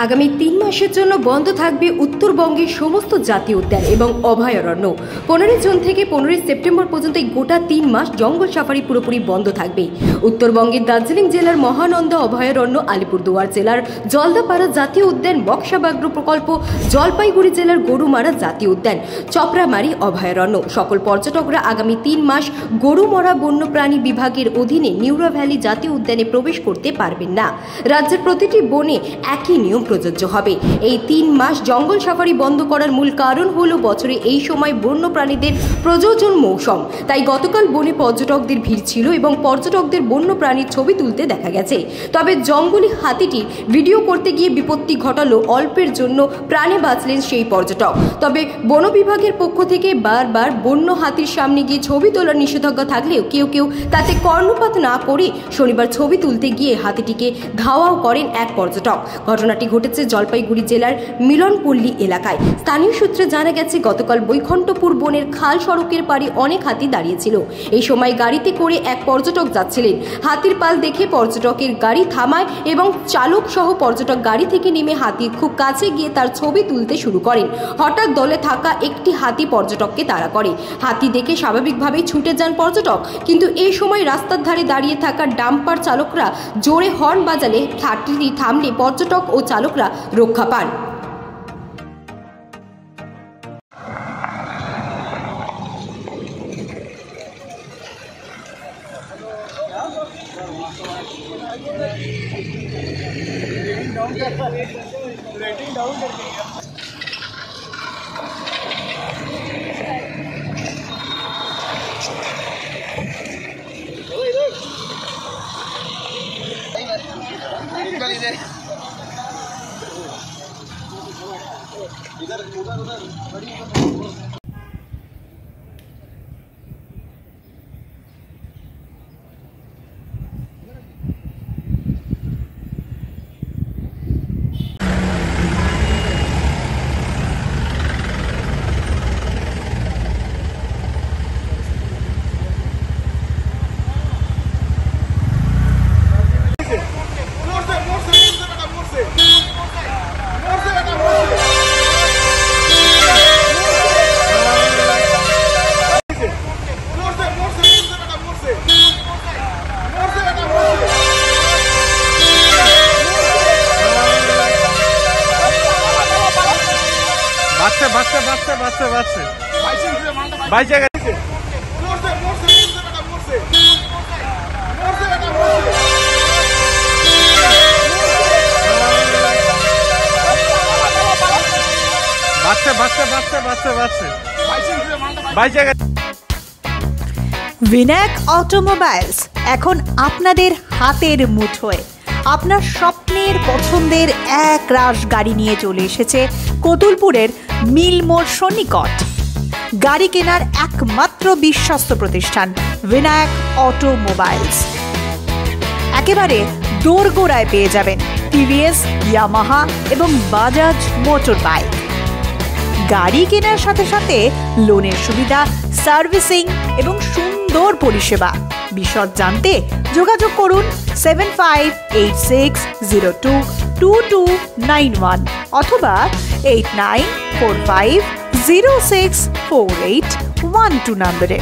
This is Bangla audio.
আগামী ৩ মাসের জন্য বন্ধ থাকবে উত্তরবঙ্গের সমস্ত জাতীয় উদ্যান এবং অভয়ারণ্য। 15 জুন থেকে 15 সেপ্টেম্বর পর্যন্ত গোটা 3 মাস জঙ্গল সাফারি পুরোপুরি বন্ধ থাকবে। উত্তরবঙ্গের দার্জিলিং জেলার মহানন্দা অভয়ারণ্য, আলিপুরদুয়ার জেলার জলদাপাড়া জাতীয় উদ্যান, বক্সা ব্যাঘ্র প্রকল্প, জলপাইগুড়ি জেলার গরুমারা জাতীয় উদ্যান, চপড়ামারি অভয়ারণ্য সকল পর্যটকরা আগামী 3 মাস গরুমারা বন্যপ্রাণী বিভাগের অধীনে নিউরা ভ্যালি জাতীয় উদ্যানে প্রবেশ করতে পারবেন না। রাজ্যের প্রতিটি বনে একই নিয়ম প্রযোজ্য হবে। এই 3 মাস জঙ্গল সাফারি বন্ধ করার মূল কারণ হলো বছরে এই সময় বন্যপ্রাণীদের প্রজনন মৌসুম। তাই গতকাল বনে পর্যটকদের ভিড় ছিল এবং পর্যটকদের বন্যপ্রাণীর ছবি তুলতে দেখা গেছে। তবে জঙ্গলি হাতিটি ভিডিও করতে গিয়ে বিপত্তি ঘটালো, অল্পের জন্য প্রাণে বাঁচলেন সেই পর্যটক। তবে বন বিভাগের পক্ষ থেকে বারবার বন্য হাতির সামনে গিয়ে ছবি তোলার নিষেধাজ্ঞা থাকলেও কেউ কেউ তাতে কর্ণপাত না করে শনিবার ছবি তুলতে গিয়ে হাতিটিকে ধাওয়াও করেন এক পর্যটক। ঘটনাটি ঘটেছে জলপাইগুড়ি জেলার মিলনপল্লী এলাকায়। স্থানীয় সূত্রে জানা গেছে, গতকাল বৈকুণ্ঠপুর বনের খাল সড়কের পাড়ে অনেক হাতি দাঁড়িয়েছিল। এই সময় গাড়িতে করে এক পর্যটক যাচ্ছিলেন। হাতির পাল দেখে পর্যটকের গাড়ি থামায় এবং চালক সহ পর্যটক গাড়ি থেকে নেমে হাতির খুব কাছে গিয়ে তার ছবি তুলতে শুরু করেন। হঠাৎ দলে থাকা একটি হাতি পর্যটককে তাড়া করে। হাতি দেখে স্বাভাবিকভাবেই ছুটে যান পর্যটক, কিন্তু এই সময় রাস্তার ধারে দাঁড়িয়ে থাকা ডাম্পার চালকরা জোরে হর্ন বাজালে হাতিটি থামলে পর্যটক ও চালকরা রক্ষা পান। ভিনায়ক অটোমোবাইলস এখন আপনাদের হাতের মুঠোয়। আপনার স্বপ্নের পছন্দের এক রাশ গাড়ি নিয়ে চলে এসেছে কতুলপুরের মিলমোড় সন্নিকট। গাড়ি কেনার একমাত্র বিশ্বস্ত প্রতিষ্ঠান ভিনায়ক অটোমোবাইলস। একেবারে দোরগোড়ায় পেয়ে যাবেন টিভিএস, ইয়ামাহা এবং বাজাজ মোটর বাইক। গাড়ি কেনার সাথে সাথে লোনের সুবিধা, সার্ভিসিং এবং সুন্দর পরিষেবা। বিশদ জানতে যোগাযোগ করুন 7586022291 অথবা 8945064812 নম্বরে।